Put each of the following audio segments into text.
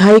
2.5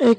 1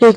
1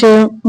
6